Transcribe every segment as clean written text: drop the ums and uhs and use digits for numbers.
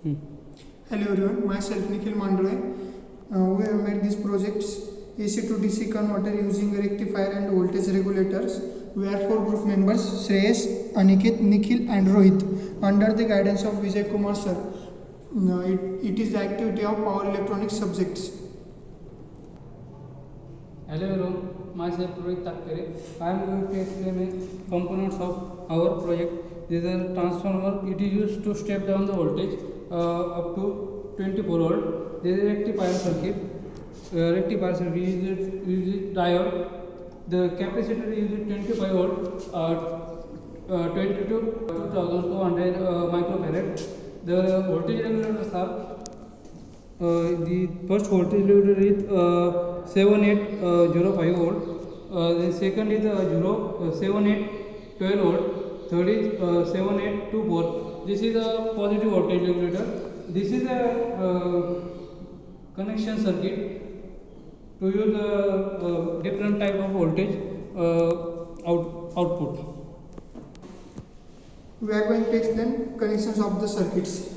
Hmm. Hello everyone, myself Nikhil Mandale. We have made these projects AC to DC converter using rectifier and voltage regulators. We are 4 group members: Shreyas, Aniket, Nikhil and Rohit, under the guidance of Vijay Kumar sir. It is the activity of power electronics subjects. Hello everyone, myself Rohit Takkare. I am going to explain the components of our project. This is a transformer. It is used to step down the voltage up to 24 volt. This is a rectifier circuit. Rectifier circuit uses diode. The capacitor is 25 volt, 20 to 2200 microfarad. The voltage regulators are the first voltage regulator is 7805 volt. The second is 7812 volt. Third is 7824. This is a positive voltage regulator. This is a connection circuit to use different type of voltage output. We are going to explain connections of the circuits.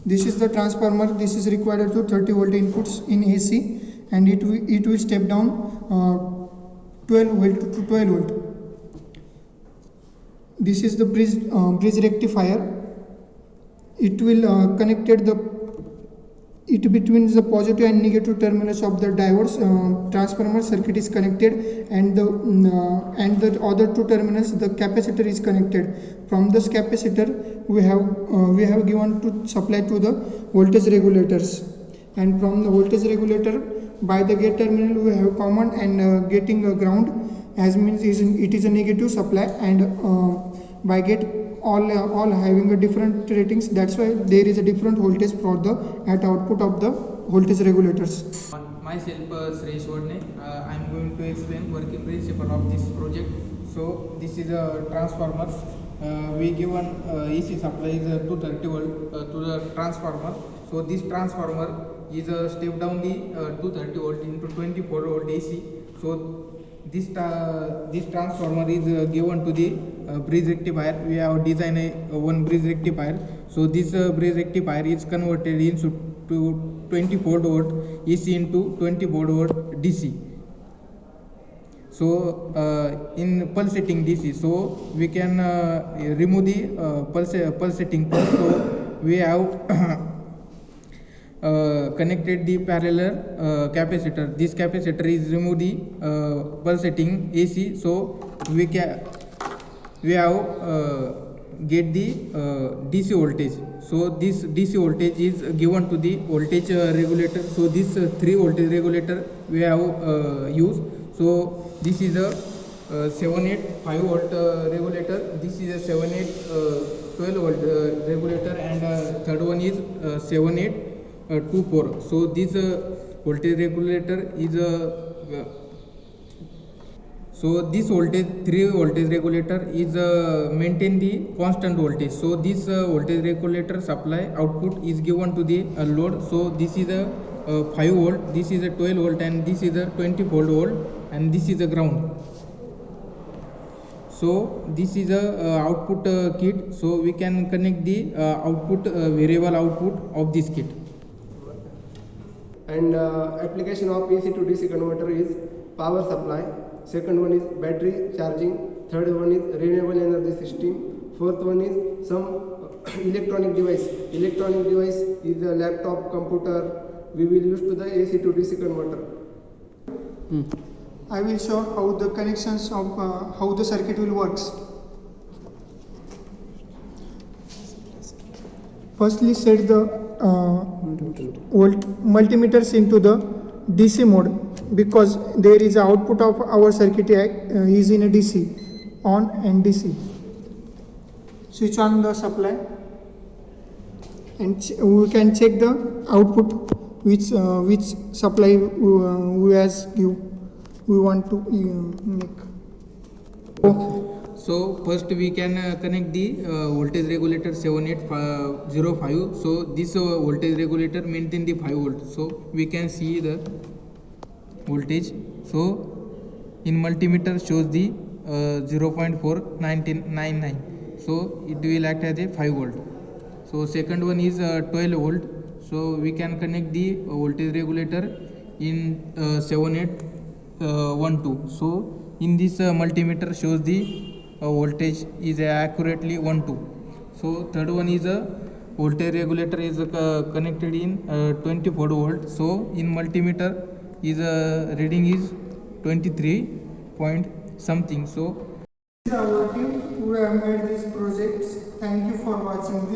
This is the transformer. This is required to 30 volt inputs in AC, and it will step down 12 volt to 12 volt. This is the bridge rectifier. It will connected between the positive and negative terminals of the diodes. Transformer circuit is connected, and the other two terminals, the capacitor is connected. From this capacitor we have given to supply to the voltage regulators, and from the voltage regulator by the gate terminal we have common and getting a ground, as means it is a negative supply, and by gate all having a different ratings. That's why there is a different voltage for the at output of the voltage regulators. Myself Shreyas Wadne. I am going to explain working principle of this project. So this is a transformer. We given AC supply is 230 volt to the transformer. So this transformer is a step down the 230 volt into 24 volt AC. So this transformer is given to the bridge rectifier. We have designed one bridge rectifier. So this bridge rectifier is converted into to 24 volt AC into 24 volt DC. So in pulsating DC, so we can remove the pulsating pulse. So we have connected the parallel capacitor. This capacitor is remove the pulsating AC. So we have get the DC voltage. So this DC voltage is given to the voltage regulator. So this 3 voltage regulator we have used. So this is a 785 volt regulator. This is a 7812 volt regulator, and third one is 7824. So this voltage regulator is so this voltage 3 voltage regulator is maintain the constant voltage. So this voltage regulator supply output is given to the load. So this is a 5 volt, this is a 12 volt, and this is a 24 volt, and this is a ground. So this is a output kit. So we can connect the output variable output of this kit. And application of AC to DC converter is power supply. Second one is battery charging. Third one is renewable energy system. Fourth one is some electronic device. Electronic device is a laptop, computer. We will use to the AC to DC converter. I will show how the connections of how the circuit will works. Firstly, set the multimeters into the DC mode, because there is a output of our circuit is in a DC, on and DC. Switch on the supply, and we can check the output which supply we want to make. So first we can connect the voltage regulator 7805. So this voltage regulator maintain the 5 volt. So we can see the voltage. So in multimeter shows the 0.499. So it will act as a 5 volt. So second one is 12 volt. So we can connect the voltage regulator in 7812. So in this multimeter shows the voltage is accurately 12. So third one is a voltage regulator is connected in 24 volt. So in multimeter is reading is 23 point something. So This is our team who have made these projects. Thank you for watching this.